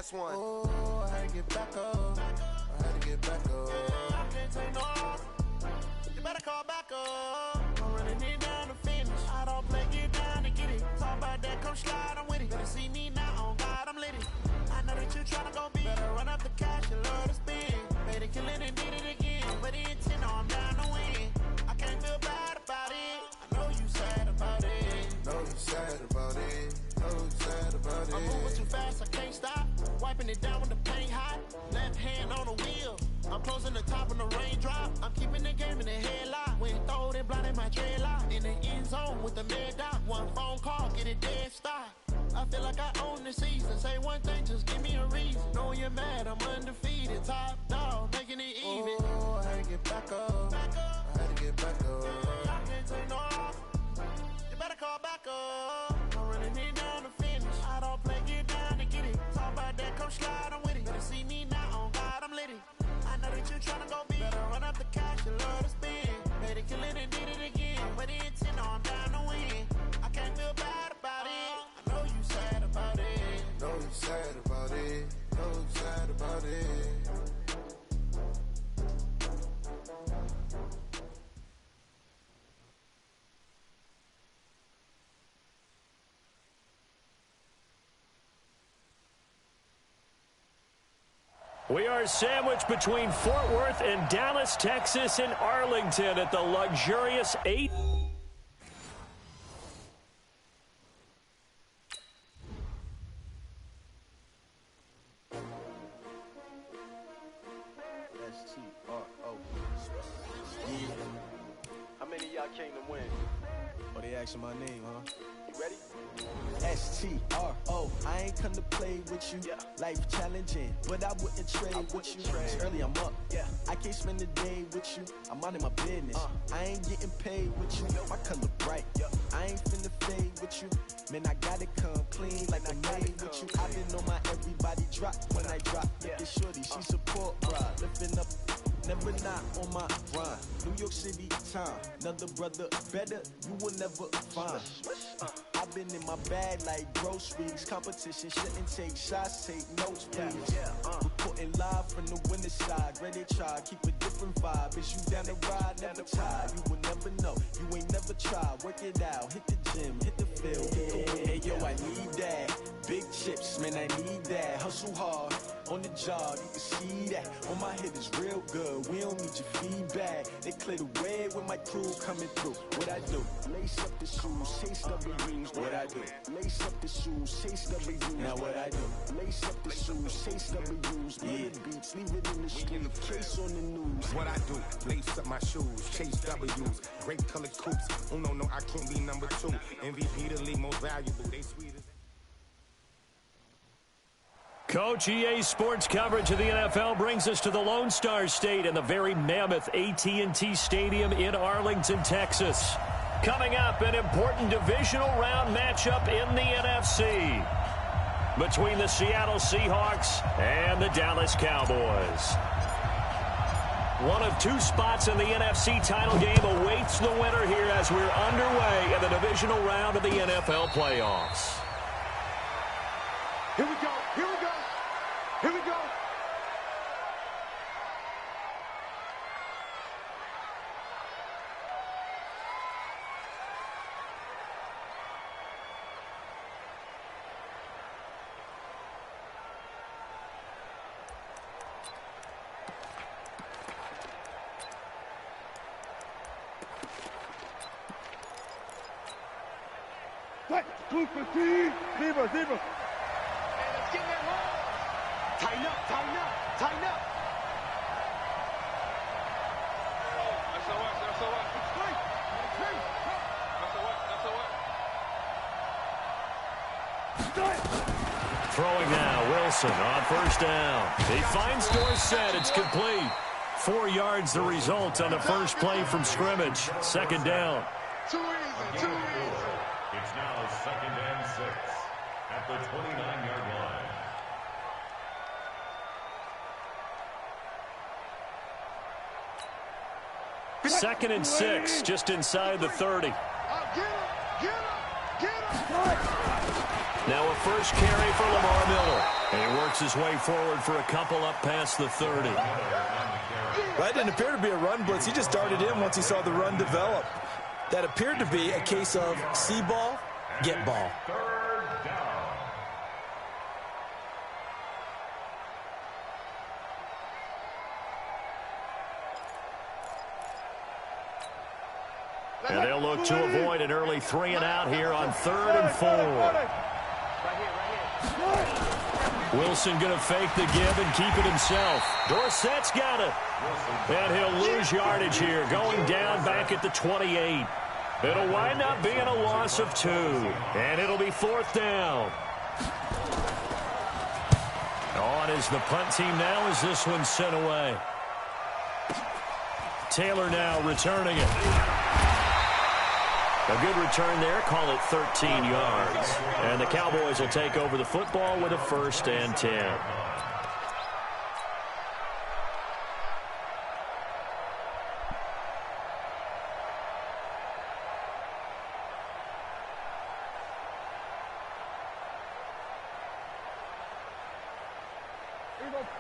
last one. Oh, I had to get back up. I had to get back up. I can't take no more. You better call back up. I'm running it down to finish. I don't play, get down to get it. Talk about that, come slide, I'm with it. Better see me now, on God, I'm lit it. I know that you tryna go big. Better run up the cash, you love to spend. Made it, kill it, and did it again. But the intent, no, I'm down to win. I can't feel bad about it. I know you sad about it. Know you sad about it. Know you sad about it. I'm moving too fast, I can't stop. Wiping it down when the paint hot. Left hand on the wheel. I'm closing the top when the raindrop. I'm keeping the game in the headlock. When throwed and blinded my dreadlock. In the end zone with the mid dot. One phone call, get it dead stop. I feel like I own the season. Say one thing, just give me a reason. Knowing you're mad, I'm undefeated. Top dog, making it even. Oh, I had to get back up. I had to get back up. I can't take no off. You better call back up. I'm running it down to finish. I don't play, get down to get it. Talk about that, come slide, I'm with it. Better see me now, on God, I'm lit it. I know that you tryna go big. Better run up the cash, you love to spend. Made it, kill it, and did it again. But the intent, no, I'm down to win. I can't feel bad about it. I know you sad about it. Know you sad about it. Know you sad about it. We are sandwiched between Fort Worth and Dallas, Texas, and Arlington at the luxurious 8. S-T-R-O. Yeah. How many of y'all came to win? Oh, they asking my name, huh? You ready? S-T-R-O. I ain't come to play with you. Yeah. Life challenging, but I wouldn't trade with you. It's early, I'm up. Yeah. I can't spend the day with you. I'm minding my business. I ain't getting paid with you. My color bright. Yeah. I ain't finna fade with you. Man, I gotta come clean like I'm made with you. I've been on my everybody drop when I drop. Look at shorty, she support ride. Lifting up, never not on my grind. New York City time, another brother better, you will never find. I've been in my bag like groceries. Competition shouldn't take shots, take notes, please. Reporting live from the winter side. Ready to try, keep a different vibe. Is you down the ride, never tired. You will never know, you ain't never tried. Work it out, hit the gym, hit the field. Hey yo, I need that. Big chips, man, I need that. Hustle hard, on the job, you can see that. On my head is real good, we don't need your feedback. They clear the way with my crew coming through. What I do? Lace up the shoes, chase W's. What I do? Lace up the shoes, chase W's. Now what I do? Lace up the shoes, chase W's. Yeah. Beats, leave it in the street, case on the news. What I do? Lace up my shoes, chase W's. Great colored coops. Oh no, I can't be number 2. MVP the league most valuable. They sweet as Coach, EA Sports coverage of the NFL brings us to the Lone Star State and the very mammoth AT&T Stadium in Arlington, Texas. Coming up, an important divisional round matchup in the NFC between the Seattle Seahawks and the Dallas Cowboys. One of 2 spots in the NFC title game awaits the winner here as we're underway in the divisional round of the NFL playoffs. Here we go, here we go, here we go. Zebra. Let's get that home. Tighten up. Throwing now, Wilson on first down. He finds Dorsett. It's complete. 4 yards the result on the first play from scrimmage. Second down. Too easy. It's now 2nd and 6 at the 29-yard line. Second and 6, just inside the 30. Get him! Now a first carry for Lamar Miller. And he works his way forward for a couple up past the 30. That didn't appear to be a run blitz. He just darted in once he saw the run develop. That appeared to be a case of see ball, get ball. And they'll look to avoid an early 3-and-out here on 3rd and 4. Wilson going to fake the give and keep it himself. Dorsett's got it. And he'll lose yardage here, going down back at the 28. It'll wind up being a loss of 2. And it'll be 4th down. On is the punt team now as this one's sent away. Taylor now returning it. A good return there. Call it 13 yards. And the Cowboys will take over the football with a 1st and 10.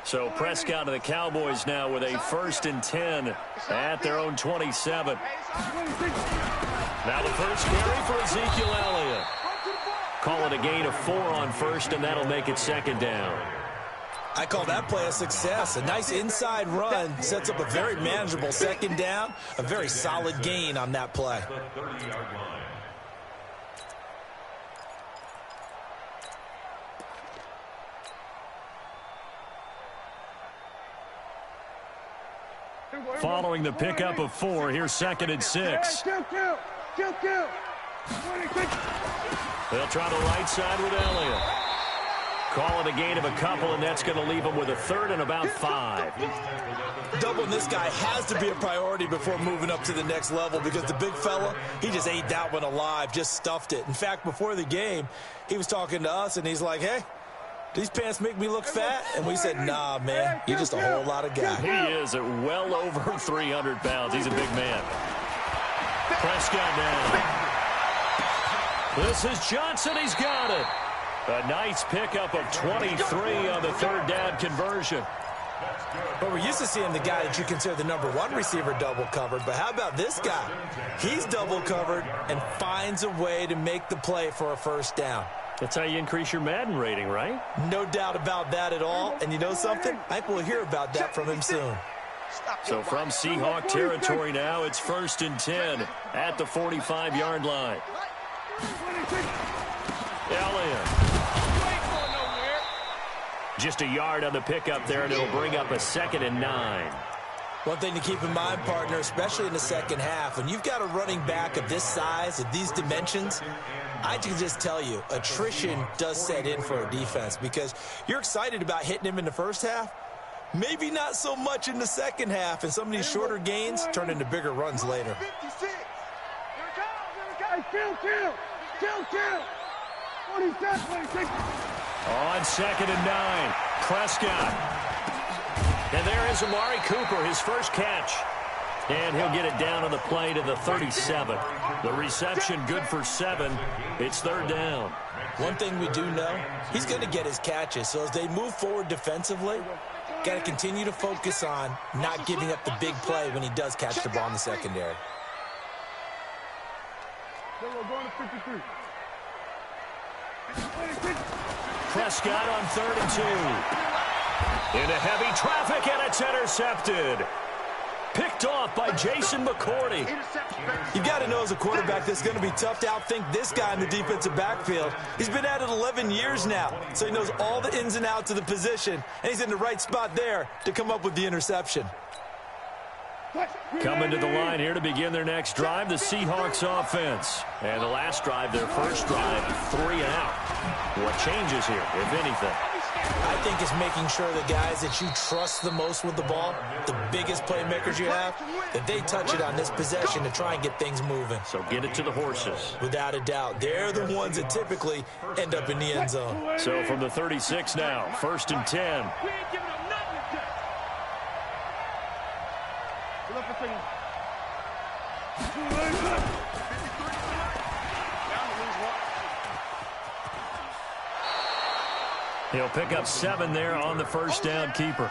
So Prescott and the Cowboys now with a 1st and 10 at their own 27. Now the first carry for Ezekiel Elliott. Call it a gain of 4 on 1st, and that'll make it 2nd down. I call that play a success. A nice inside run sets up a very manageable 2nd down. A very solid gain on that play. Following the pickup of 4, here's 2nd and 6. They'll try the right side with Elliott. Call it a gain of a couple, and that's going to leave them with a 3rd and about 5. Doubling this guy has to be a priority before moving up to the next level because the big fella, he just ate that one alive, just stuffed it. In fact, before the game, he was talking to us, and he's like, hey, these pants make me look fat? And we said, nah, man, you're just a whole lot of guy. He is at well over 300 pounds. He's a big man. Prescott now. This is Johnson. He's got it. A nice pickup of 23 on the 3rd down conversion. But we're used to seeing the guy that you consider the #1 receiver double covered. But how about this guy? He's double covered and finds a way to make the play for a 1st down. That's how you increase your Madden rating, right? No doubt about that at all. And you know something? I think we'll hear about that from him soon. So from Seahawk territory now, it's 1st and 10 at the 45-yard line. Elliott. Just a yard on the pickup there, and it'll bring up a 2nd and 9. One thing to keep in mind, partner, especially in the second half, when you've got a running back of this size, of these dimensions, I can just tell you, attrition does set in for a defense because you're excited about hitting him in the first half, maybe not so much in the second half, and some of these shorter gains turn into bigger runs later. On 2nd and 9, Prescott. And there is Amari Cooper, his first catch. And he'll get it down on the play to the 37. The reception good for 7. It's 3rd down. One thing we do know, he's going to get his catches. So as they move forward defensively, got to continue to focus on not giving up the big play when he does catch the ball in the secondary. Prescott on 3rd and 2. Into heavy traffic, and it's intercepted. Picked off by Jason McCourty. You got to know as a quarterback that's going to be tough to outthink this guy in the defensive backfield. He's been at it 11 years now, so he knows all the ins and outs of the position, and he's in the right spot there to come up with the interception. Coming to the line here to begin their next drive, the Seahawks offense. And the last drive, their first drive, 3 and out. What changes here, if anything? I think it's making sure the guys that you trust the most with the ball, the biggest playmakers you have, that they touch it on this possession to try and get things moving. So get it to the horses. Without a doubt. They're the ones that typically end up in the end zone. So from the 36 now, 1st and 10. He'll pick up 7 there on the first down keeper.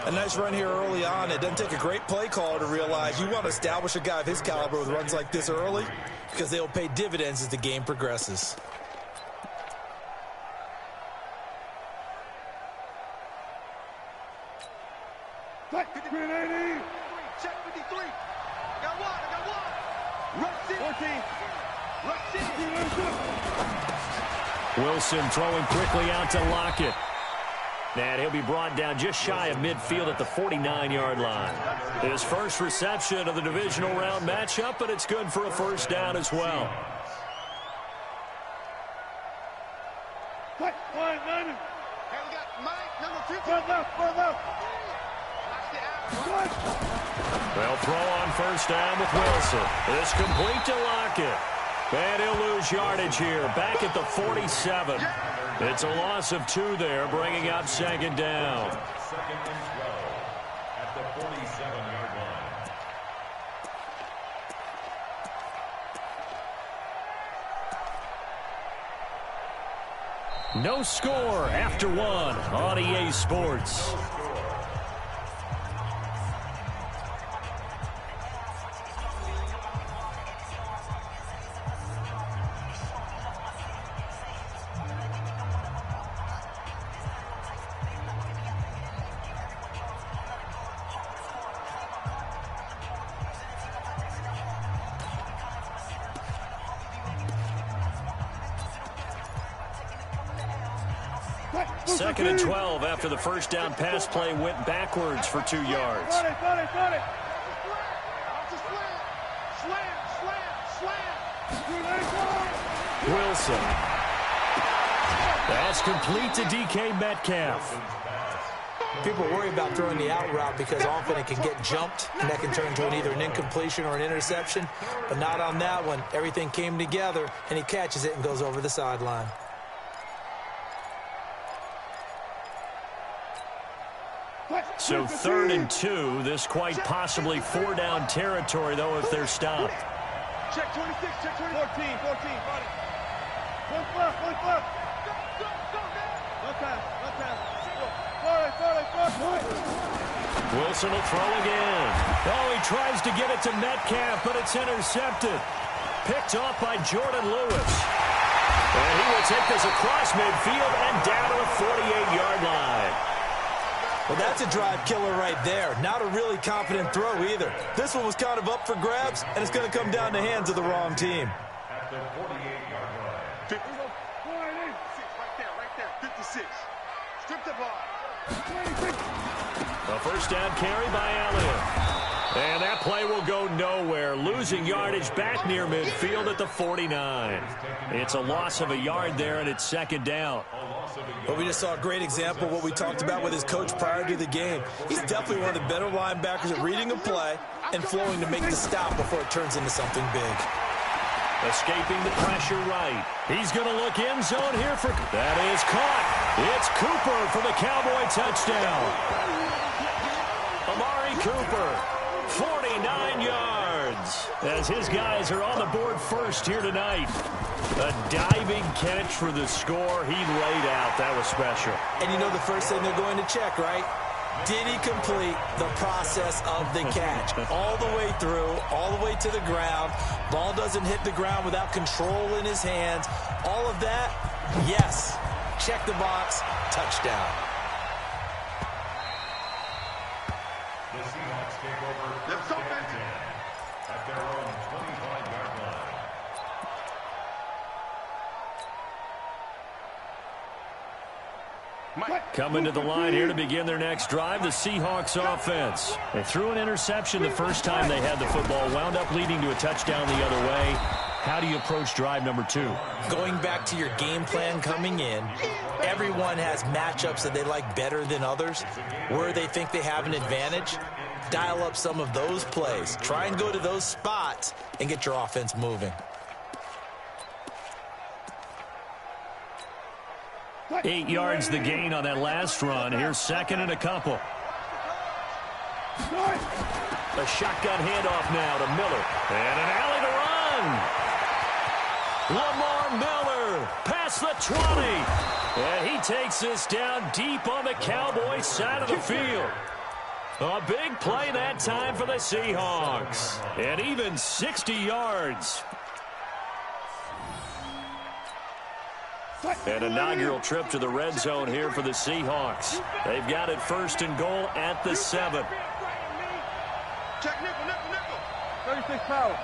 A nice run here early on. It doesn't take a great play caller to realize you want to establish a guy of his caliber with runs like this early because they'll pay dividends as the game progresses. Check 53. Check 53. Got one. Rush it. 14. Rush it. Wilson throwing quickly out to Lockett. And he'll be brought down just shy of midfield at the 49-yard line. His first reception of the divisional round matchup, but it's good for a first down as well. Hey, we got Mike, number 50. Left. They'll throw on first down with Wilson. It's complete to Lockett. And he'll lose yardage here, back at the 47. It's a loss of 2 there, bringing up second down. Second and 12 at the 47-yard line. No score after 1 on EA Sports. Second and 12 after the first down pass play went backwards for 2 yards. Wilson. That's complete to DK Metcalf. People worry about throwing the out route because often it can get jumped, and that can turn into either an incompletion or an interception. But not on that one. Everything came together, and he catches it and goes over the sideline. So 3rd and 2. This quite possibly 4-down territory, though, if they're stopped. Check 26, check 14. Look left. Wilson will throw again. Oh, he tries to get it to Metcalf, but it's intercepted. Picked off by Jordan Lewis. And he will take this across midfield and down to the 48-yard line. Well, that's a drive killer right there. Not a really confident throw either. This one was kind of up for grabs, and it's going to come down the hands of the wrong team. At the 48-yard line. Right there. 56. Strip the ball. A first down carry by Elliott. And that play will go nowhere, losing yardage back near midfield at the 49. It's a loss of a yard there, and it's second down. But we just saw a great example of what we talked about with his coach prior to the game. He's definitely one of the better linebackers at reading a play and flowing to make the stop before it turns into something big. Escaping the pressure right. He's going to look end zone here for... That is caught. It's Cooper for the Cowboy touchdown. Amari Cooper, 49 yards. As his guys are on the board first here tonight. A diving catch for the score. He laid out. That was special. And you know the first thing they're going to check, right? Did he complete the process of the catch? All the way through, all the way to the ground. Ball doesn't hit the ground without control in his hands. All of that, yes. Check the box, touchdown. The Seahawks take over first and 10 at their own 25-yard line. Coming to the line here to begin their next drive, the Seahawks offense. They threw an interception the first time they had the football, wound up leading to a touchdown the other way. How do you approach drive number 2? Going back to your game plan coming in, everyone has matchups that they like better than others. Where they think they have an advantage, dial up some of those plays. Try and go to those spots and get your offense moving. 8 yards the gain on that last run. Here's second and a couple. A shotgun handoff now to Miller. And an alley to run. Lamar Miller. Pass past the 20. And he takes this down deep on the Cowboys side of the field. A big play that time for the Seahawks. And even 60 yards. An inaugural trip to the red zone here for the Seahawks. They've got it 1st and goal at the 7. Check nickel, nickel, nickel. 36 power.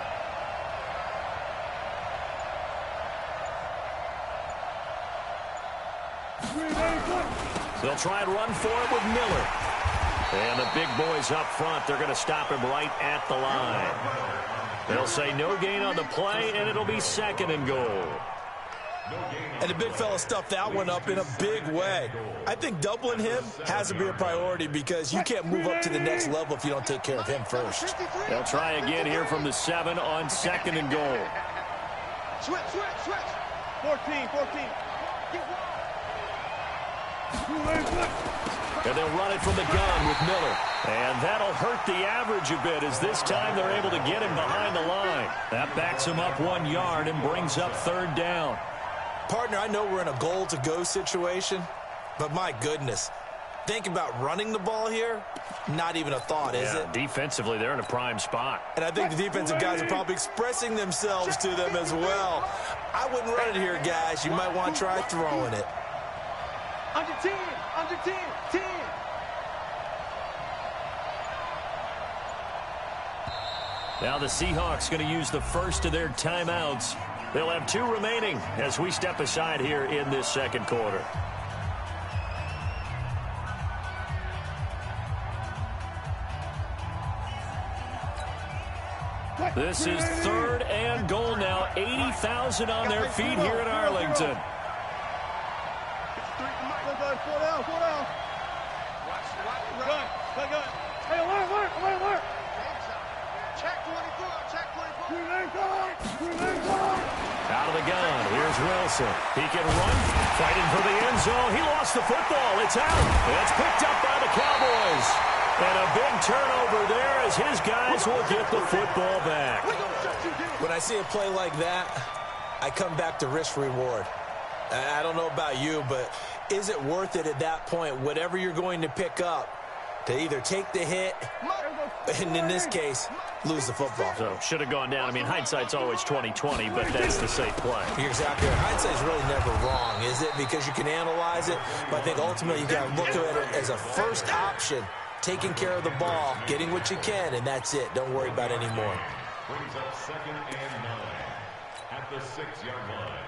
They'll try and run for it with Miller. And the big boys up front, they're going to stop him right at the line. They'll say no gain on the play, and it'll be 2nd and goal. And the big fella stuffed that one up in a big way. I think doubling him has to be a priority because you can't move up to the next level if you don't take care of him first. They'll try again here from the 7 on 2nd and goal. Switch, switch, switch. 14, 14. And they'll run it from the gun with Miller. And that'll hurt the average a bit as this time they're able to get him behind the line. That backs him up 1 yard and brings up 3rd down. Partner, I know we're in a goal-to-go situation, but my goodness, think about running the ball here. Not even a thought, is it? Defensively, they're in a prime spot. And I think the defensive guys are probably expressing themselves to them as well. I wouldn't run it here, guys. You might want to try throwing it. Under 10, under 10, 10. Now the Seahawks going to use the first of their timeouts. They'll have 2 remaining as we step aside here in this 2nd quarter. This is 3rd and goal now. 80,000 on their feet here in Arlington. Slow down, slow down. Gun. Hey, alert. Check 24, check 24. Out of the gun, here's Wilson. He can run, fighting for the end zone. He lost the football. It's out. It's picked up by the Cowboys. And a big turnover there as his guys will get the football back. When I see a play like that, I come back to risk-reward. I don't know about you, but is it worth it at that point, whatever you're going to pick up, to either take the hit, and in this case, lose the football? So, should have gone down. I mean, hindsight's always 20/20, but that's the safe play. You're exactly right. Hindsight's really never wrong, is it? Because you can analyze it, but I think ultimately you got to look at it as a first option, taking care of the ball, getting what you can, and that's it. Don't worry about any more. Brings up 2nd and 9 at the 6-yard line.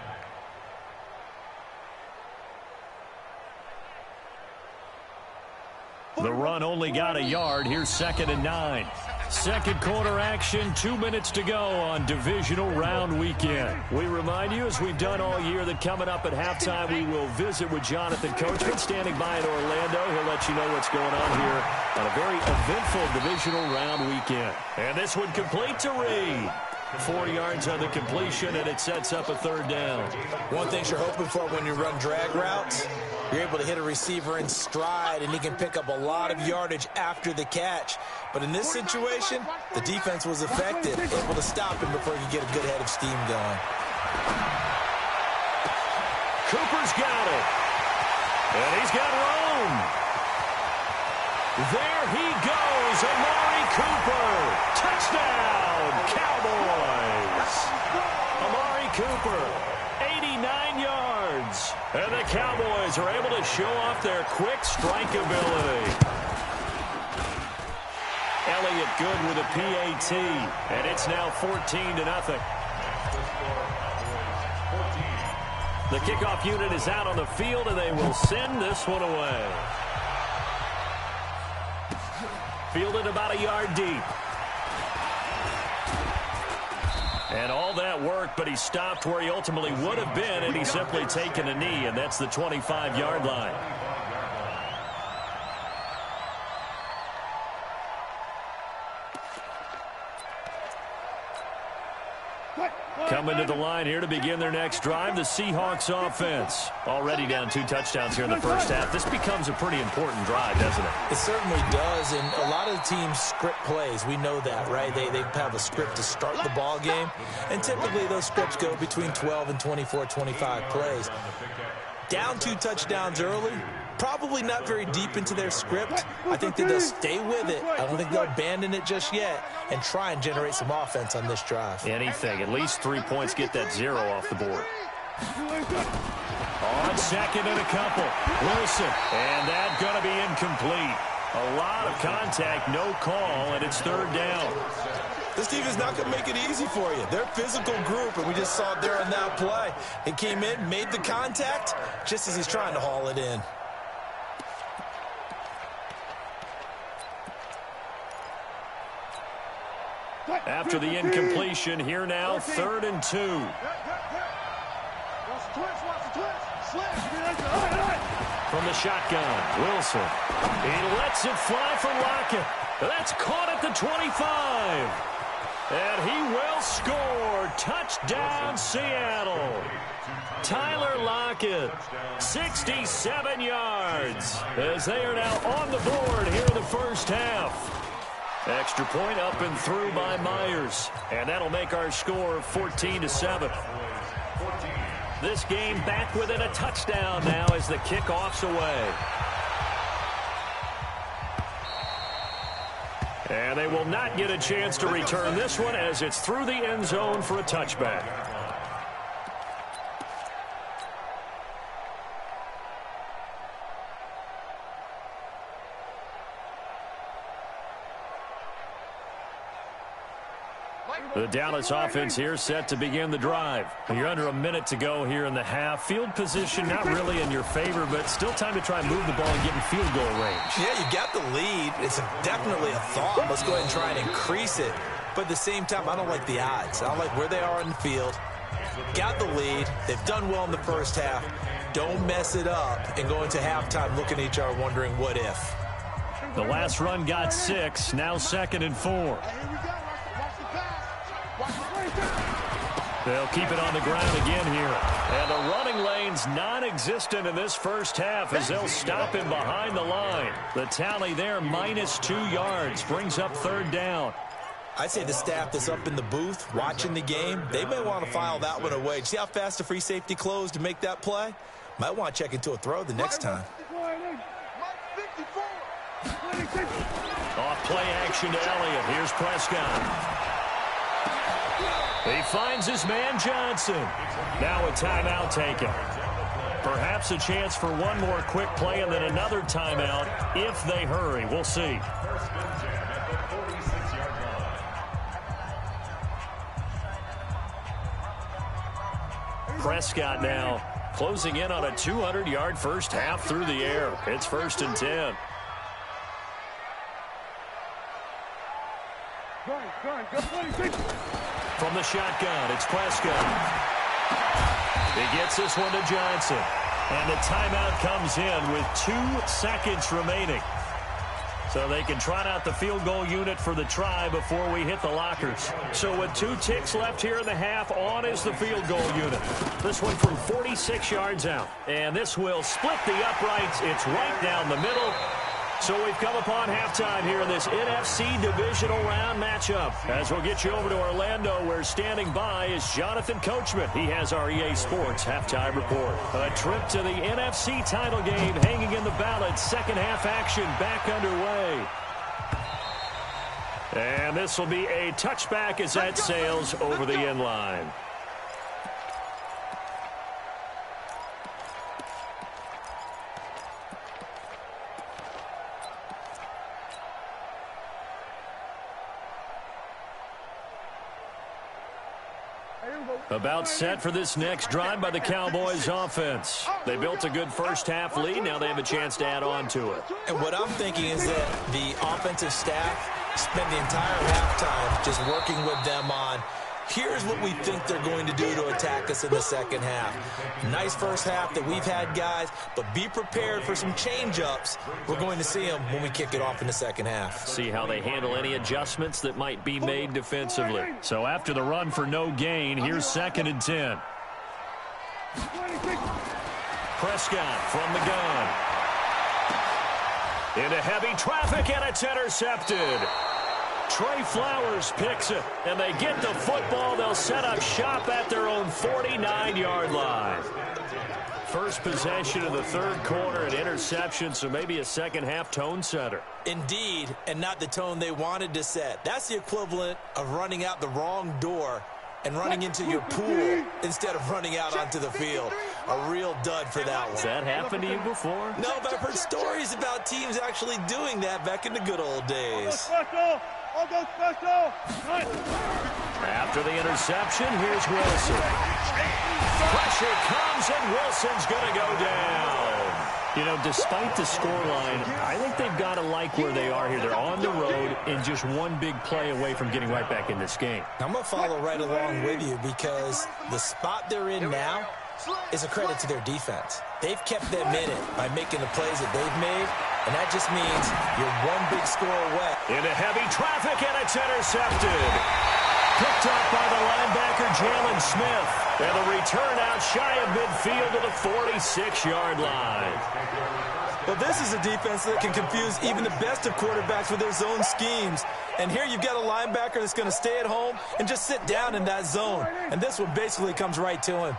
The run only got a yard. Here's 2nd and 9. 2nd quarter action, 2 minutes to go on divisional round weekend. We remind you, as we've done all year, that coming up at halftime, we will visit with Jonathan Coachman standing by in Orlando. He'll let you know what's going on here on a very eventful divisional round weekend. And this one complete to Reed. 4 yards on the completion, and it sets up a 3rd down. One thing you're hoping for when you run drag routes, you're able to hit a receiver in stride, and he can pick up a lot of yardage after the catch. But in this situation, the defense was effective, able to stop him before he could get a good head of steam going. Cooper's got it. And he's got room. There he goes, Amari Cooper. Touchdown, Cowboys. Amari Cooper, 89 yards. And the Cowboys are able to show off their quick strike ability. Elliott good with a PAT, and it's now 14-0. The kickoff unit is out on the field, and they will send this one away. Fielded about a yard deep. And all that work, but he stopped where he ultimately would have been, and he's simply taken a knee, and that's the 25-yard line. Coming to the line here to begin their next drive, the Seahawks offense. Already down 2 touchdowns here in the first half. This becomes a pretty important drive, doesn't it? It certainly does, and a lot of the teams script plays. We know that, right? They have a script to start the ball game, and typically those scripts go between 12 and 24, 25 plays. Down 2 touchdowns early, probably not very deep into their script. I think that they'll stay with it. I don't think they'll abandon it just yet and try and generate some offense on this drive. Anything. At least 3 points, get that 0 off the board. On second and a couple. Wilson. And that's going to be incomplete. A lot of contact, no call, and it's 3rd down. This team is not going to make it easy for you. They're a physical group, and we just saw it there on that play. He came in, made the contact, just as he's trying to haul it in. After the incompletion, here now, 3rd and 2. From the shotgun, Wilson. He lets it fly for Lockett. That's caught at the 25. And he will score. Touchdown, Seattle. Tyler Lockett, 67 yards, as they are now on the board here in the first half. Extra point up and through by Myers. And that'll make our score 14-7. This game back within a touchdown now as the kickoff's away. And they will not get a chance to return this one as it's through the end zone for a touchback. The Dallas offense here set to begin the drive. You're under a minute to go here in the half. Field position not really in your favor, but still time to try and move the ball and get in field goal range. Yeah, you got the lead. It's definitely a thought. Let's go ahead and try and increase it. But at the same time, I don't like the odds. I don't like where they are in the field. Got the lead. They've done well in the first half. Don't mess it up and go into halftime looking at each other wondering what if. The last run got 6. Now 2nd and 4. They'll keep it on the ground again here. And the running lane's non-existent in this first half as they'll stop him behind the line. The tally there, -2 yards, brings up 3rd down. I'd say the staff that's up in the booth watching the game, they may want to file that one away. See how fast the free safety closed to make that play? Might want to check into a throw the next time. Off play action to Elliott. Here's Prescott. He finds his man Johnson. Now a timeout taken. Perhaps a chance for one more quick play and then another timeout if they hurry. We'll see. Prescott now closing in on a 200-yard first half through the air. It's 1st and 10. From the shotgun, it's Prescott. He gets this one to Johnson. And the timeout comes in with 2 seconds remaining. So they can trot out the field goal unit for the try before we hit the lockers. So with 2 ticks left here in the half, on is the field goal unit. This one from 46 yards out. And this will split the uprights. It's right down the middle. So we've come upon halftime here in this NFC divisional round matchup. As we'll get you over to Orlando, where standing by is Jonathan Coachman. He has our EA Sports halftime report. A trip to the NFC title game hanging in the balance. Second half action back underway. And this will be a touchback as that sails over the end line. About set for this next drive by the Cowboys offense. They built a good first half lead. Now they have a chance to add on to it. And what I'm thinking is that the offensive staff spent the entire halftime just working with them on Here's what we think they're going to do to attack us in the second half. Nice first half that we've had, guys, but be prepared for some change-ups. We're going to see them when we kick it off in the second half. See how they handle any adjustments that might be made defensively. So after the run for no gain, here's 2nd and 10. Prescott from the gun. Into heavy traffic, and it's intercepted. Trey Flowers picks it, and they get the football. They'll set up shop at their own 49-yard line. First possession of the third quarter, an interception, so maybe a second-half tone setter. Indeed, and not the tone they wanted to set. That's the equivalent of running out the wrong door and running into your pool instead of running out onto the field. A real dud for that one. Has that happened to you before? No, but I've heard stories about teams actually doing that back in the good old days. After the interception, here's Wilson. Pressure comes, and Wilson's going to go down. You know, despite the scoreline, I think they've got to like where they are here. They're on the road and just one big play away from getting right back in this game. I'm going to follow right along with you because the spot they're in now is a credit to their defense. They've kept them in it by making the plays that they've made, and that just means you're one big score away. Into heavy traffic, and it's intercepted. Picked up by the linebacker, Jalen Smith. And the return out shy of midfield to the 46-yard line. Well, this is a defense that can confuse even the best of quarterbacks with their zone schemes. And here you've got a linebacker that's going to stay at home and just sit down in that zone. And this one basically comes right to him.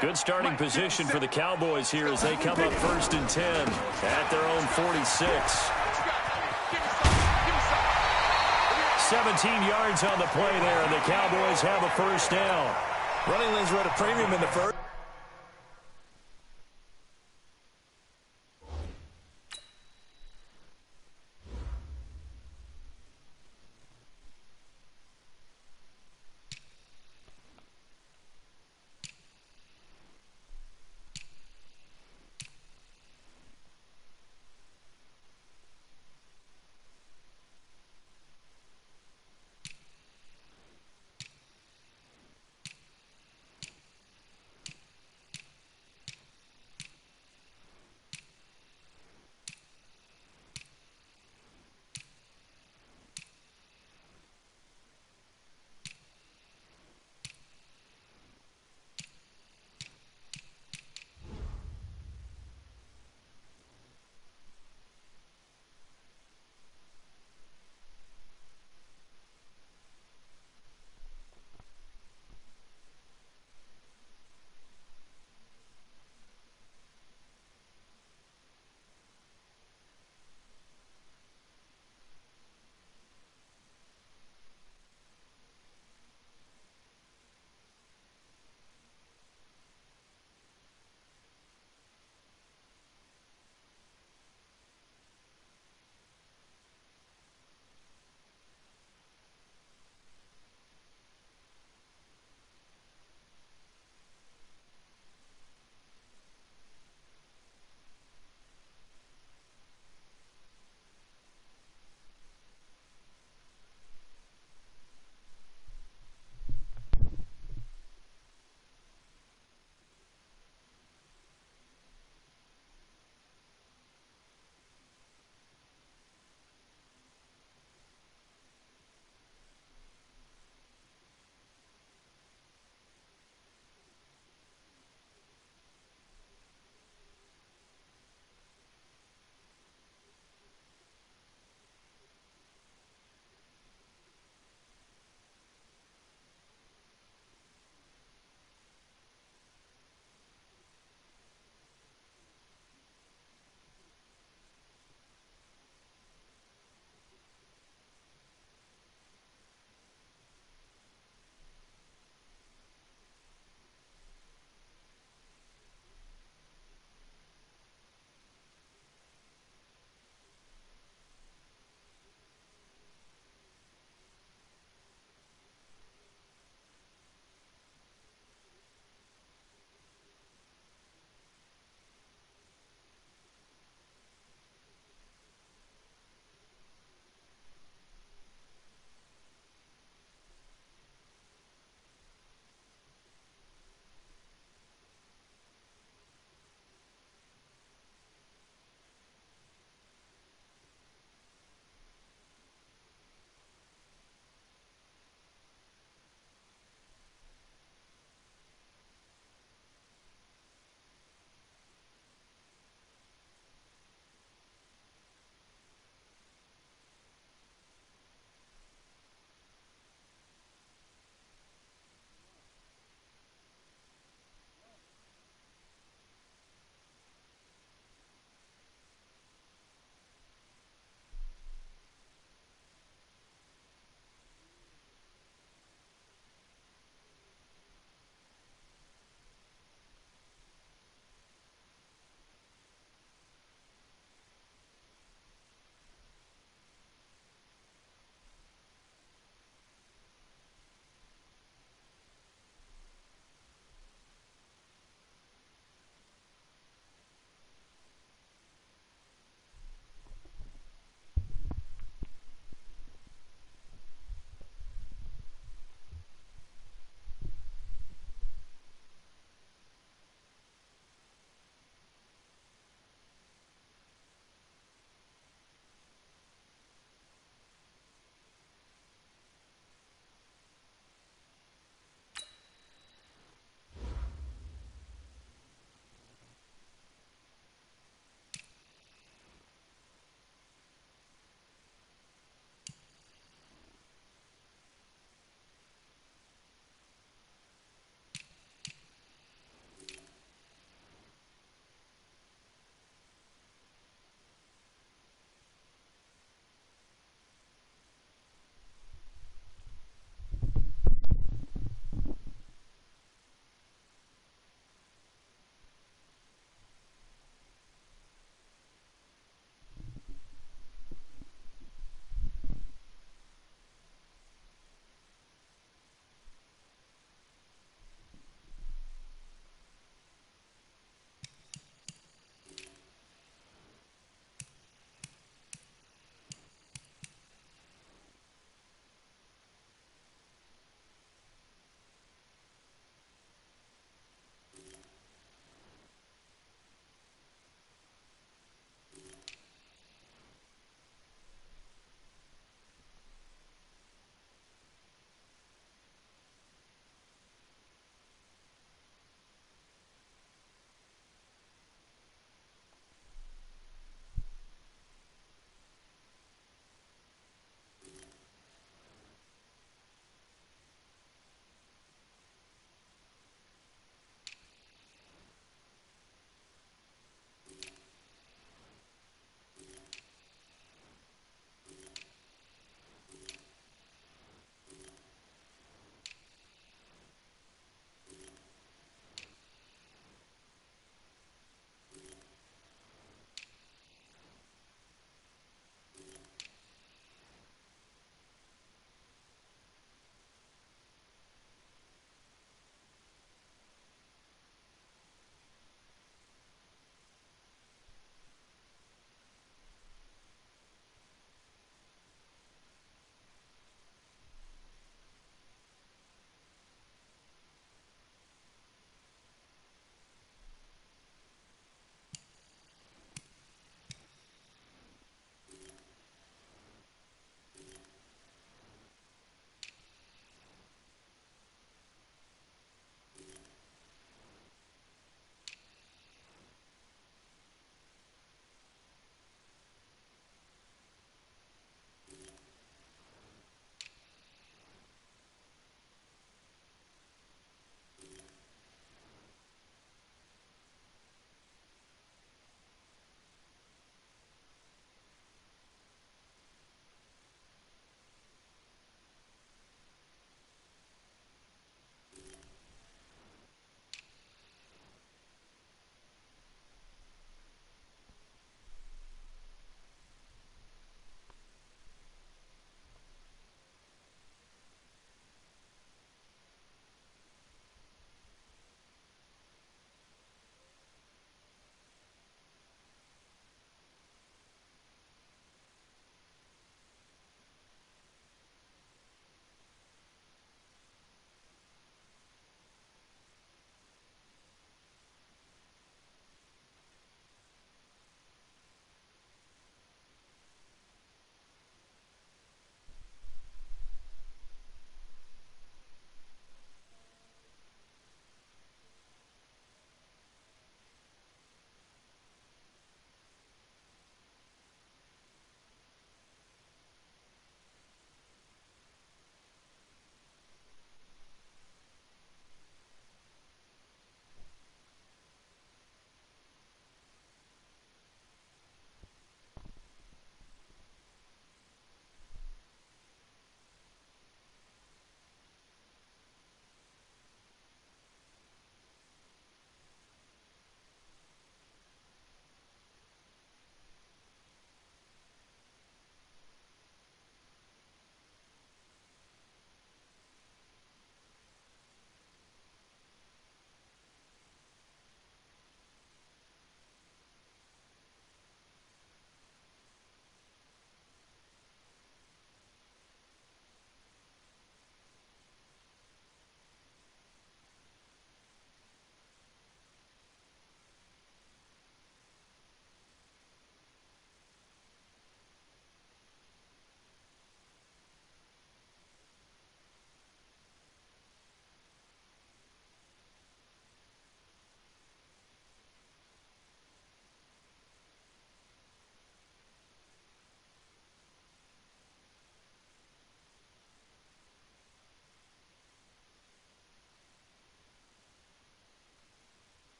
Good starting position for the Cowboys here as they come up 1st and 10 at their own 46. 17 yards on the play there, and the Cowboys have a first down. Running lanes were at a premium in the first.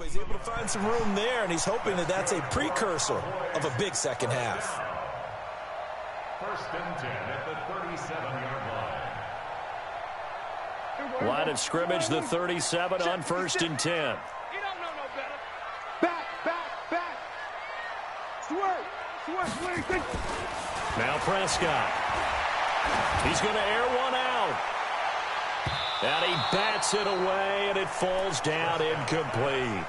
but he's able to find some room there, and he's hoping that that's a precursor of a big second half. 1st and 10 at the 37-yard line. Line of scrimmage, the 37 on 1st and 10. You don't know no better. Back. Swerve. Now Prescott. He's going to air one out. And he bats it away, and it falls down incomplete.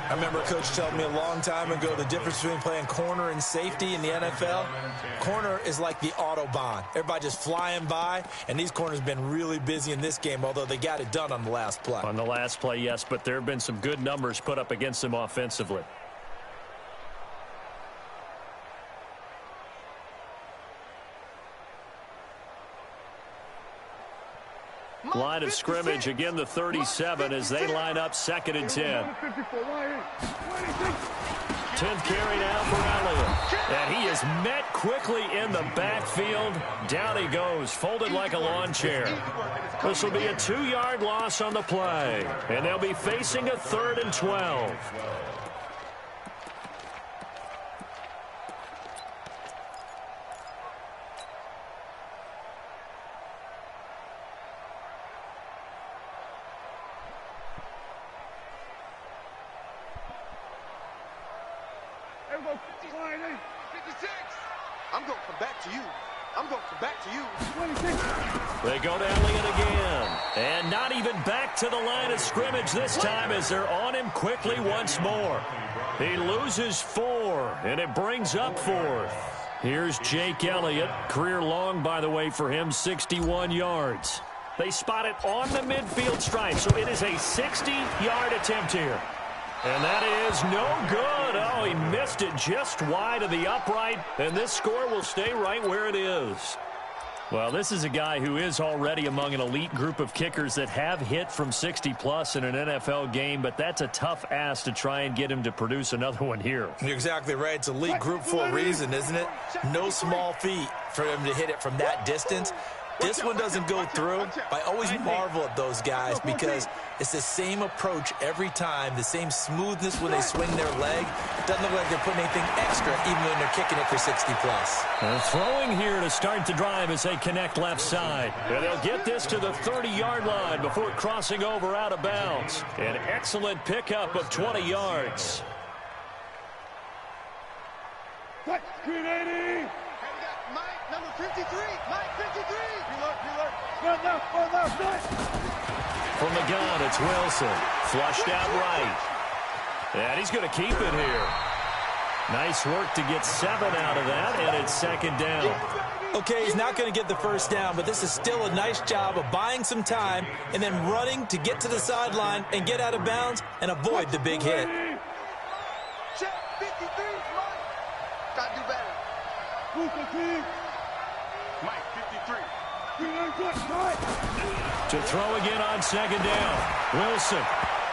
I remember a coach telling me a long time ago the difference between playing corner and safety in the NFL. Corner is like the Autobahn. Everybody just flying by, and these corners have been really busy in this game, although they got it done on the last play. On the last play, yes, but there have been some good numbers put up against them offensively. Line of scrimmage, again the 37 as they line up 2nd and 10. 10th carry now for Elliott. And he is met quickly in the backfield. Down he goes, folded like a lawn chair. This will be a 2-yard loss on the play. And they'll be facing a 3rd and 12. I'm going to come back to you. They go to Elliott again. And not even back to the line of scrimmage this time as they're on him quickly once more. He loses 4, and it brings up 4th. Here's Jake Elliott. Career long, by the way, for him, 61 yards. They spot it on the midfield stripe, so it is a 60-yard attempt here. And that is no good. Oh, he missed it just wide of the upright, and this score will stay right where it is. Well, this is a guy who is already among an elite group of kickers that have hit from 60-plus in an NFL game, but that's a tough ask to try and get him to produce another one here. You're exactly right. It's a elite group for a reason, isn't it? No small feat for him to hit it from that distance. This one doesn't go through. I always marvel at those guys because it's the same approach every time, the same smoothness when they swing their leg. It doesn't look like they're putting anything extra even when they're kicking it for 60-plus. Throwing here to start the drive as they connect left side. And they'll get this to the 30-yard line before crossing over out of bounds. An excellent pickup of 20 yards. What? Green 80! Mike, number 53. Mike, 53. Reload. From the gun, it's Wilson. Flushed out right. And he's going to keep it here. Nice work to get 7 out of that, and it's 2nd down. Okay, he's not going to get the first down, but this is still a nice job of buying some time and then running to get to the sideline and get out of bounds and avoid the big hit. Check 53, Mike. Gotta do better. Mike, 53. To throw again on 2nd down. Wilson.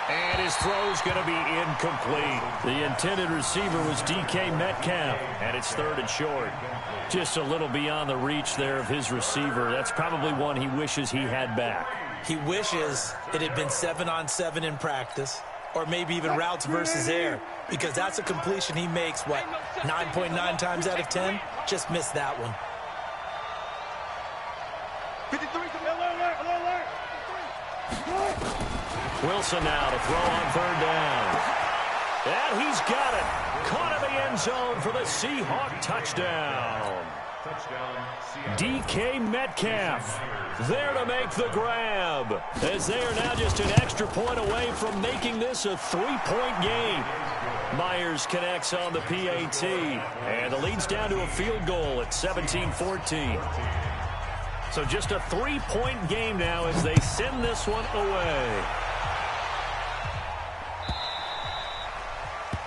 And his throw's going to be incomplete. The intended receiver was DK Metcalf, and it's 3rd and short. Just a little beyond the reach there of his receiver. That's probably one he wishes he had back. He wishes it had been 7-on-7 in practice, or maybe even routes versus air, because that's a completion he makes, 9.9 times out of 10? Just missed that one. 53, alert. Wilson now to throw on 3rd down. And he's got it. Caught in the end zone for the Seahawk touchdown. DK Metcalf there to make the grab, as they are now just an extra point away from making this a 3-point game. Myers connects on the PAT, and the lead's down to a field goal at 17-14. So just a 3-point game now as they send this one away.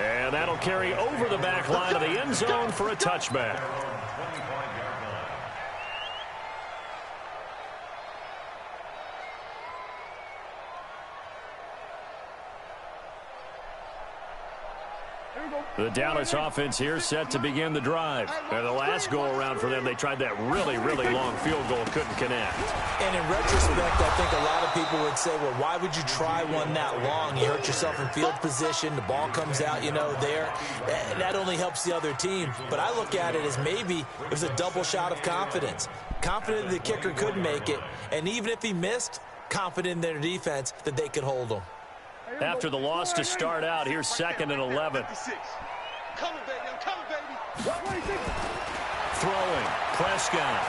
And that'll carry over the back line of the end zone for a touchback. The Dallas offense here set to begin the drive. And the last go-around for them, they tried that really, really long field goal, couldn't connect. And in retrospect, I think a lot of people would say, well, why would you try one that long? You hurt yourself in field position. The ball comes out, there. That only helps the other team. But I look at it as maybe it was a double shot of confidence. Confident the kicker could make it. And even if he missed, confident in their defense that they could hold him. After the loss to start out, here's 2nd and 11. Coming, baby. I'm coming, baby. Throwing. Prescott.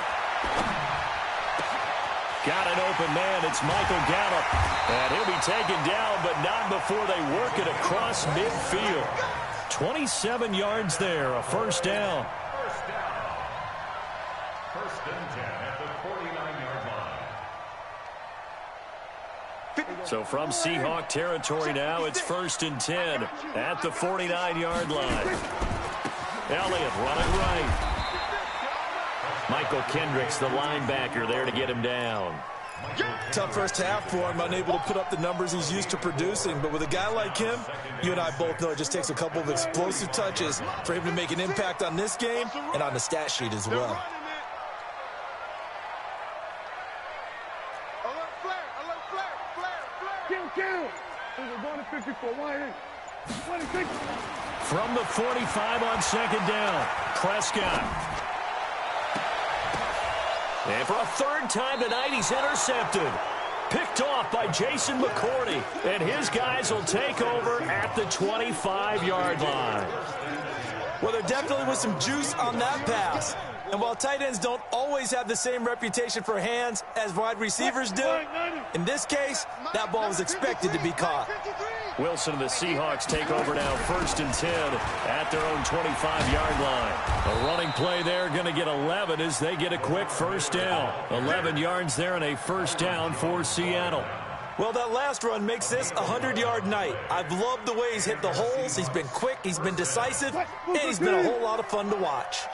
Got an open man. It's Michael Gallup. And he'll be taken down, but not before they work it across midfield. 27 yards there, a first down. First and 10 at the 49-yard line. So from Seahawk territory now, it's 1st and 10 at the 49-yard line. Elliott running right. Michael Kendricks, the linebacker, there to get him down. Tough first half for him, unable to put up the numbers he's used to producing. But with a guy like him, you and I both know it just takes a couple of explosive touches for him to make an impact on this game and on the stat sheet as well. From the 45 on 2nd down, Prescott. And for a 3rd time tonight, he's intercepted. Picked off by Jason McCourty. And his guys will take over at the 25-yard line. Well, there definitely was some juice on that pass. And while tight ends don't always have the same reputation for hands as wide receivers do, in this case, that ball was expected to be caught. Wilson and the Seahawks take over now, 1st and 10 at their own 25-yard line. A running play there, going to get 11 as they get a quick first down. 11 yards there and a first down for Seattle. Well, that last run makes this a 100-yard night. I've loved the way he's hit the holes. He's been quick, he's been decisive, and he's been a whole lot of fun to watch.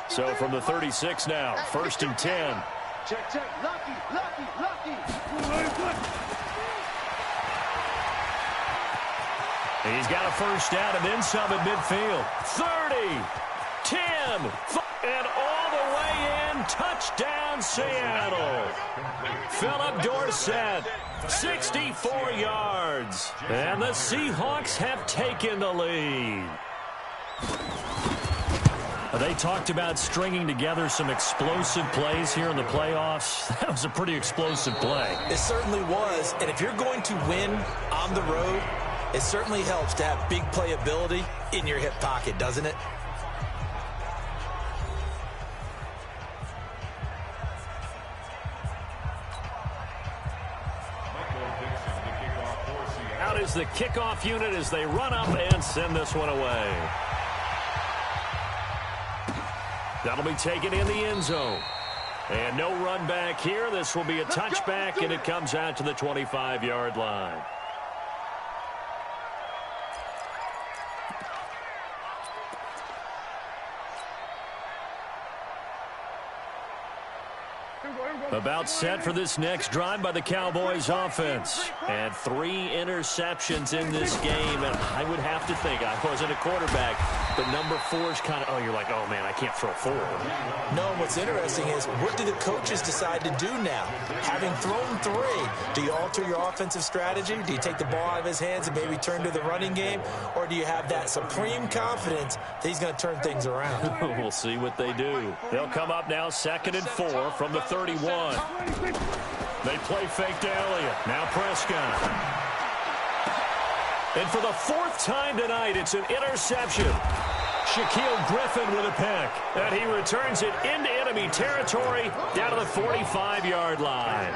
So from the 36 now, 1st and 10. Check. Lucky. He's got a first down and then some at midfield. 30, 10, and all the way in. Touchdown, Seattle. Philip Dorsett, 64 yards. And the Seahawks have taken the lead. They talked about stringing together some explosive plays here in the playoffs. That was a pretty explosive play. It certainly was. And if you're going to win on the road, it certainly helps to have big playability in your hip pocket, doesn't it? Out is the kickoff unit as they run up and send this one away. That'll be taken in the end zone. And no run back here. This will be a touchback, and it comes out to the 25-yard line. About set for this next drive by the Cowboys offense. And 3 interceptions in this game. And I would have to think, I wasn't a quarterback, but number 4 is kind of, you're like, oh, man, I can't throw 4. No, what's interesting is, what do the coaches decide to do now? Having thrown 3, do you alter your offensive strategy? Do you take the ball out of his hands and maybe turn to the running game? Or do you have that supreme confidence that he's going to turn things around? We'll see what they do. They'll come up now 2nd and 4 from the 31. They play fake to Elliott. Now Prescott. And for the 4th time tonight, it's an interception. Shaquille Griffin with a pick. And he returns it into enemy territory down to the 45-yard line.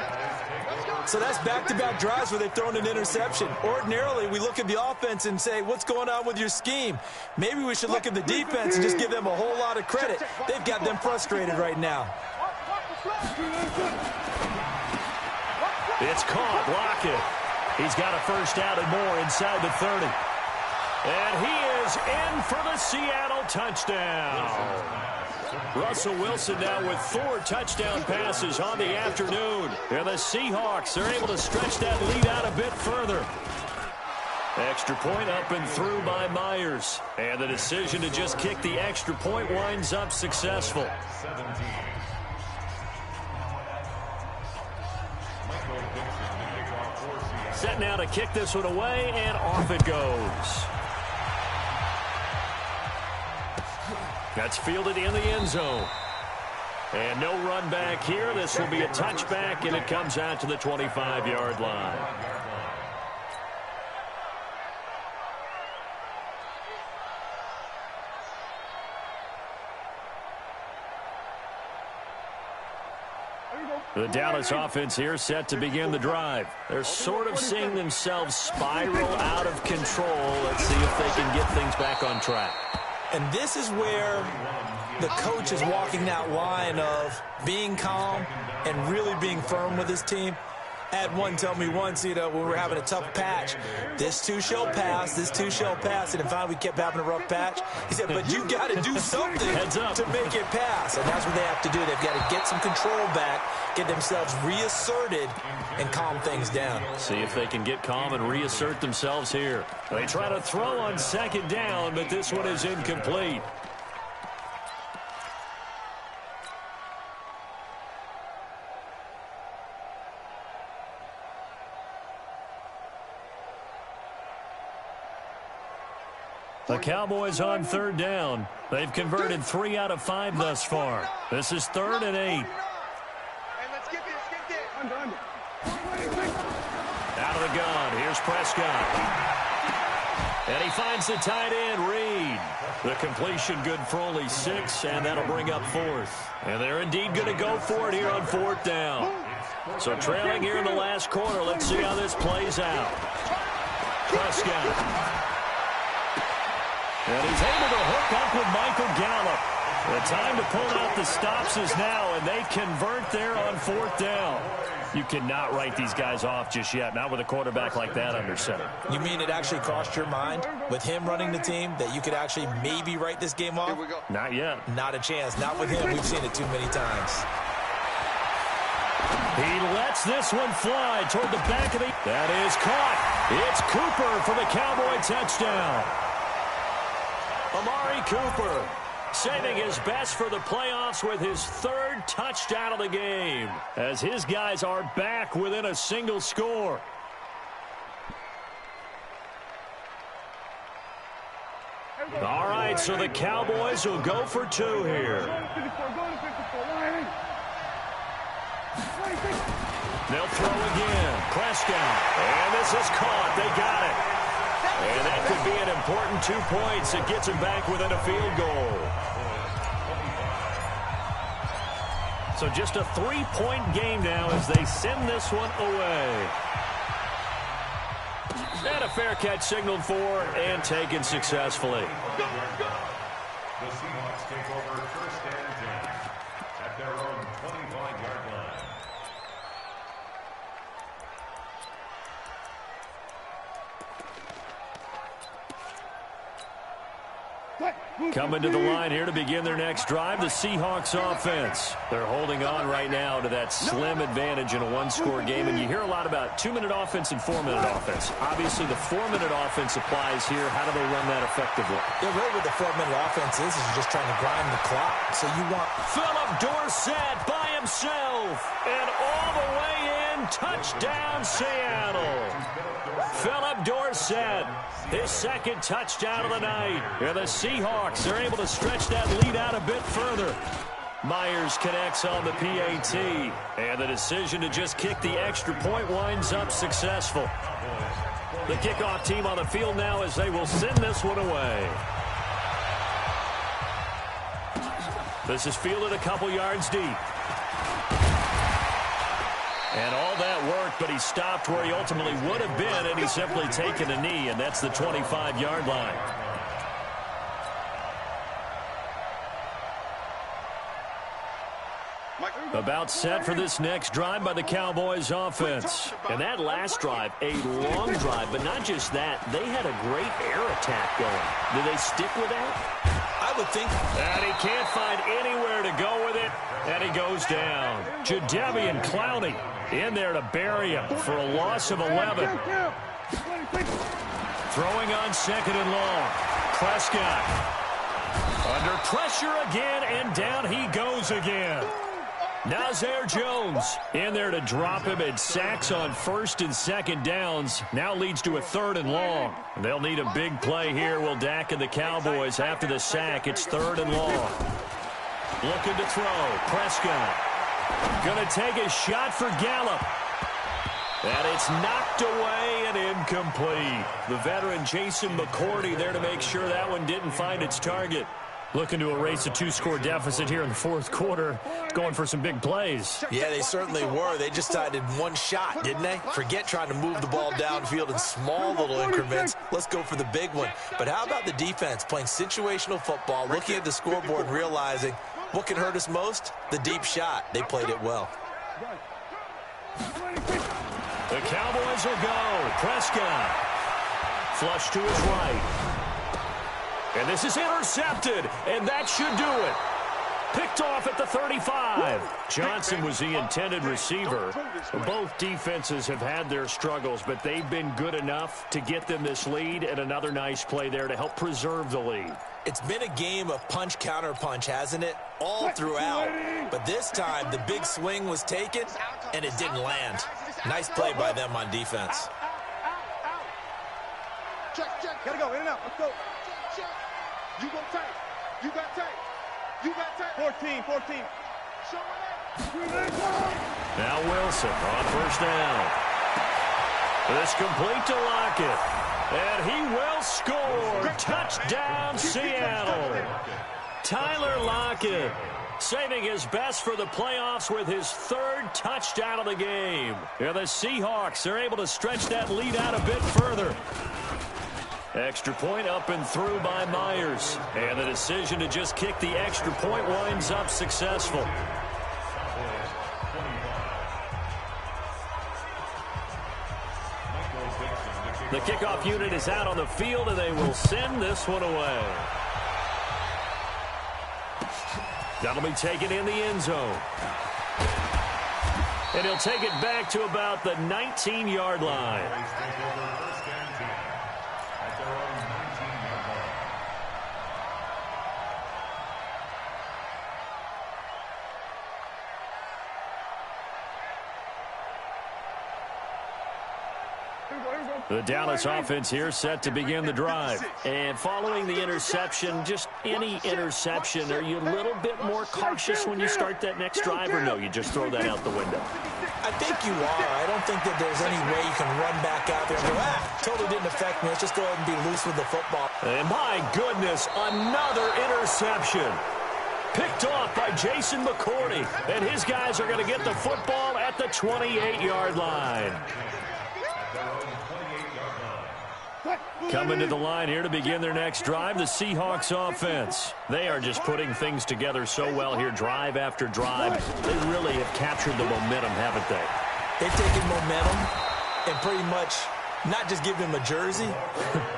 So that's back-to-back drives where they've thrown an interception. Ordinarily, we look at the offense and say, what's going on with your scheme? Maybe we should look at the defense and just give them a whole lot of credit. They've got them frustrated right now. It's caught. Lockett. He's got a first down and more inside the 30. And he is in for the Seattle touchdown. Russell Wilson now with 4 touchdown passes on the afternoon. And the Seahawks are able to stretch that lead out a bit further. Extra point up and through by Myers. And the decision to just kick the extra point winds up successful. Set now to kick this one away, and off it goes. That's fielded in the end zone. And no run back here. This will be a touchback, and it comes out to the 25-yard line. The Dallas offense here set to begin the drive. They're sort of seeing themselves spiral out of control. Let's see if they can get things back on track. And this is where the coach is walking that line of being calm and really being firm with his team. I had one tell me once, when we were having a tough patch, this too shall pass, this too shall pass. And finally we kept having a rough patch. He said, but you got to do something to make it pass. And that's what they have to do. They've got to get some control back, get themselves reasserted, and calm things down. See if they can get calm and reassert themselves here. They try to throw on second down, but this one is incomplete. The Cowboys on third down. They've converted 3 out of 5 thus far. This is 3rd and 8. Out of the gun. Here's Prescott. And he finds the tight end, Reed. The completion good for only 6, and that'll bring up 4th. And they're indeed going to go for it here on 4th down. So trailing here in the last quarter. Let's see how this plays out. Prescott. And he's able to hook up with Michael Gallup. The time to pull out the stops is now, and they convert there on 4th down. You cannot write these guys off just yet, not with a quarterback like that under center. You mean it actually crossed your mind with him running the team that you could actually maybe write this game off? Not yet. Not a chance. Not with him. We've seen it too many times. He lets this one fly toward the back of the... That is caught. It's Cooper for the Cowboy touchdown. Amari Cooper saving his best for the playoffs with his 3rd touchdown of the game, as his guys are back within a single score. All right, so the Cowboys will go for 2 here. They'll throw again. Prescott. And this is caught. They got it. And that could be an important 2 points. It gets him back within a field goal. So just a 3-point game now as they send this one away. And a fair catch signaled for and taken successfully. The Seahawks take over 1st and 10 at their own 25-yard line. Coming to the line here to begin their next drive, the Seahawks offense. They're holding on right now to that slim advantage in a 1-score game, and you hear a lot about 2-minute offense and 4-minute offense. Obviously, the 4-minute offense applies here. How do they run that effectively? Yeah, really what the 4-minute offense is just trying to grind the clock. So you want Philip Dorsett by himself, and all the way in, touchdown Seattle. Philip Dorsett, his 2nd touchdown of the night. And the Seahawks are able to stretch that lead out a bit further. Myers connects on the PAT. And the decision to just kick the extra point winds up successful. The kickoff team on the field now as they will send this one away. This is fielded a couple yards deep. And all that worked, but he stopped where he ultimately would have been, and he's simply taken a knee, and that's the 25-yard line. About set for this next drive by the Cowboys offense. And that last drive, a long drive, but not just that. They had a great air attack going. Do they stick with that? I would think. And he can't find anywhere to go with it, and he goes down. Jadeveon Clowney in there to bury him for a loss of 11. Throwing on 2nd and long. Prescott. Under pressure again, and down he goes again. Nazir Jones in there to drop him, and sacks on 1st and 2nd downs. Now leads to a 3rd and long. They'll need a big play here, will Dak and the Cowboys. After the sack, it's 3rd and long. Looking to throw. Prescott. Going to take a shot for Gallup. And it's knocked away and incomplete. The veteran Jason McCourty there to make sure that one didn't find its target. Looking to erase a 2-score deficit here in the 4th quarter. Going for some big plays. Yeah, they certainly were. They just decided one shot, didn't they? Forget trying to move the ball downfield in small little increments. Let's go for the big one. But how about the defense playing situational football, looking at the scoreboard and realizing what can hurt us most? The deep shot. They played it well. The Cowboys will go. Prescott. Flush to his right. And this is intercepted, and that should do it. Picked off at the 35. Johnson was the intended receiver. Both defenses have had their struggles, but they've been good enough to get them this lead, and another nice play there to help preserve the lead. It's been a game of punch-counter-punch, hasn't it? All throughout. But this time, the big swing was taken, and it didn't land. Nice play by them on defense. Check. Gotta go. In and out. Let's go. Check. You go tight. You got tight. You got tight. 14. Show it up. Now Wilson on 1st down. This complete to Lockett. And he will score. Touchdown, Seattle. Tyler Lockett saving his best for the playoffs with his 3rd touchdown of the game. And the Seahawks are able to stretch that lead out a bit further. Extra point up and through by Myers. And the decision to just kick the extra point winds up successful. The kickoff unit is out on the field, and they will send this one away. That'll be taken in the end zone. And he'll take it back to about the 19-yard line. The Dallas offense here set to begin the drive. And following the interception, just any interception, are you a little bit more cautious when you start that next drive, or no, you just throw that out the window? I think you are. I don't think that there's any way you can run back out there and go, totally didn't affect me. Let's just go ahead and be loose with the football. And my goodness, another interception. Picked off by Jason McCourty. And his guys are going to get the football at the 28-yard line. Coming to the line here to begin their next drive, the Seahawks offense. They are just putting things together so well here, drive after drive. They really have captured the momentum, haven't they? They've taken momentum and pretty much not just give them a jersey,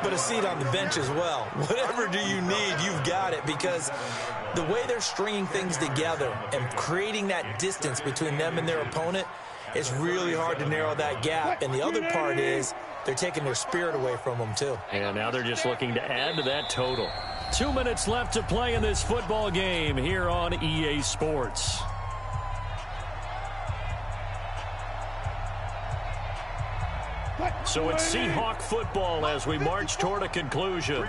but a seat on the bench as well. Whatever do you need, you've got it, because the way they're stringing things together and creating that distance between them and their opponent, it's really hard to narrow that gap. And the other part is they're taking their spirit away from them, too. And now they're just looking to add to that total. 2 minutes left to play in this football game here on EA Sports. So it's Seahawk football as we march toward a conclusion.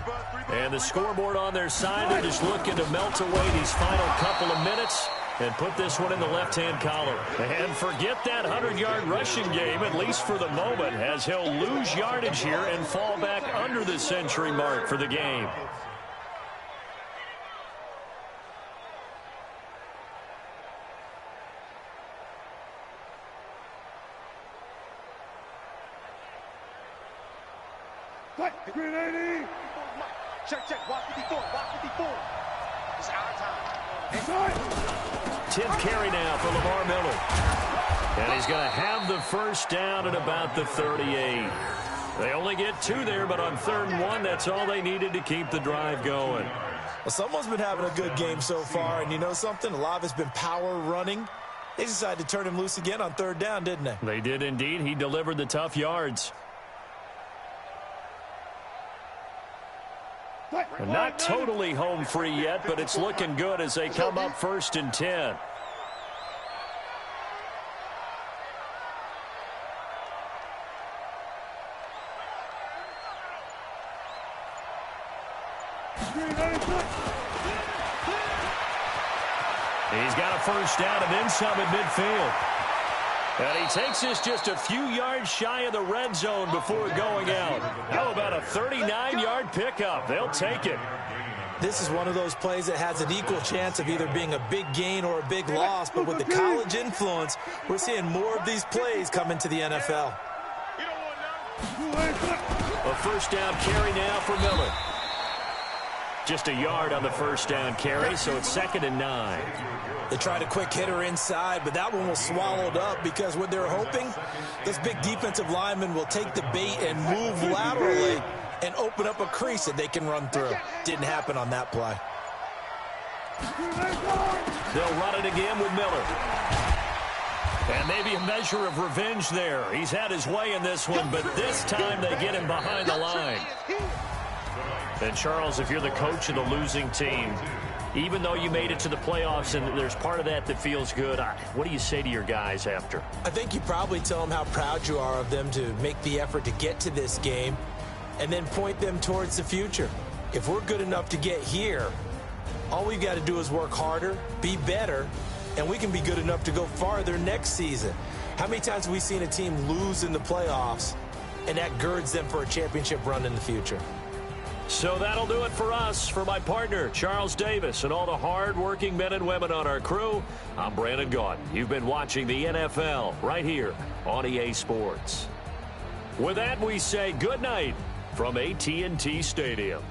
And the scoreboard on their side, they're just looking to melt away these final couple of minutes and put this one in the left-hand column. And forget that 100-yard rushing game, at least for the moment, as he'll lose yardage here and fall back under the century mark for the game. Green 80. Check. Watch 54. It's our time. 10th carry now for Lamar Miller. And he's going to have the first down at about the 38. They only get 2 there, but on 3rd and 1, that's all they needed to keep the drive going. Well, someone's been having a good game so far, and you know something? A lot of it's been power running. They decided to turn him loose again on 3rd down, didn't they? They did indeed. He delivered the tough yards. Not totally home free yet, but it's looking good as they come up 1st and 10. He's got a first down and then some at midfield. And he takes this just a few yards shy of the red zone before going out. How about a 39-yard pickup? They'll take it. This is one of those plays that has an equal chance of either being a big gain or a big loss, but with the college influence, we're seeing more of these plays come into the NFL. A first down carry now for Miller. Just a yard on the first down carry, so it's 2nd and 9. They tried a quick hitter inside, but that one was swallowed up because what they're hoping, this big defensive lineman will take the bait and move laterally and open up a crease that they can run through. Didn't happen on that play. They'll run it again with Miller. And maybe a measure of revenge there. He's had his way in this one, but this time they get him behind the line. And, Charles, if you're the coach of the losing team, even though you made it to the playoffs and there's part of that that feels good, what do you say to your guys after? I think you probably tell them how proud you are of them to make the effort to get to this game and then point them towards the future. If we're good enough to get here, all we've got to do is work harder, be better, and we can be good enough to go farther next season. How many times have we seen a team lose in the playoffs, and that girds them for a championship run in the future? So that'll do it for us. For my partner, Charles Davis, and all the hard-working men and women on our crew, I'm Brandon Gaudin. You've been watching the NFL right here on EA Sports. With that, we say good night from AT&T Stadium.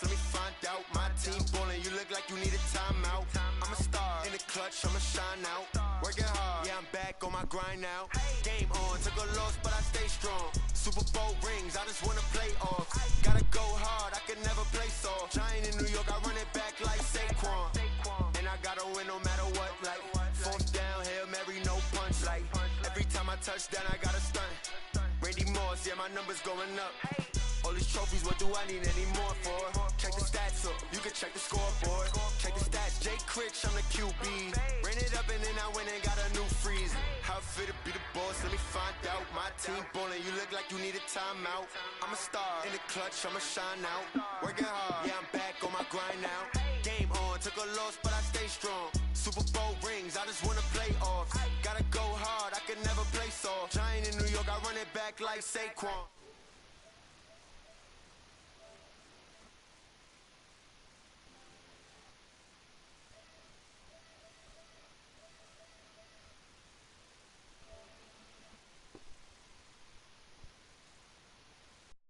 Let me find out. My team ballin', you look like you need a timeout. I'm a star in the clutch, I'ma shine out. Working hard, yeah, I'm back on my grind now. Game on, took a loss, but I stay strong. Super Bowl rings, I just wanna play off. Gotta go hard, I can never play soft. Giant in New York, I run it back like Saquon. And I gotta win no matter what, like 4th down, Hail Mary, no punch. Like every time I touch down, I gotta stunt. Randy Moss, yeah, my numbers going up. All these trophies, what do I need any more for? Check the stats up, you can check the scoreboard. Check the stats, Jay Critch, I'm the QB. Ran it up and then I went and got a new freeze. How fit to be the boss, let me find out. My team ballin', you look like you need a timeout. I'm a star in the clutch, I'ma shine out. Working hard, yeah, I'm back on my grind now. Game on, took a loss, but I stay strong. Super Bowl rings, I just wanna play off. Gotta go hard, I can never play soft. Giant in New York, I run it back like Saquon.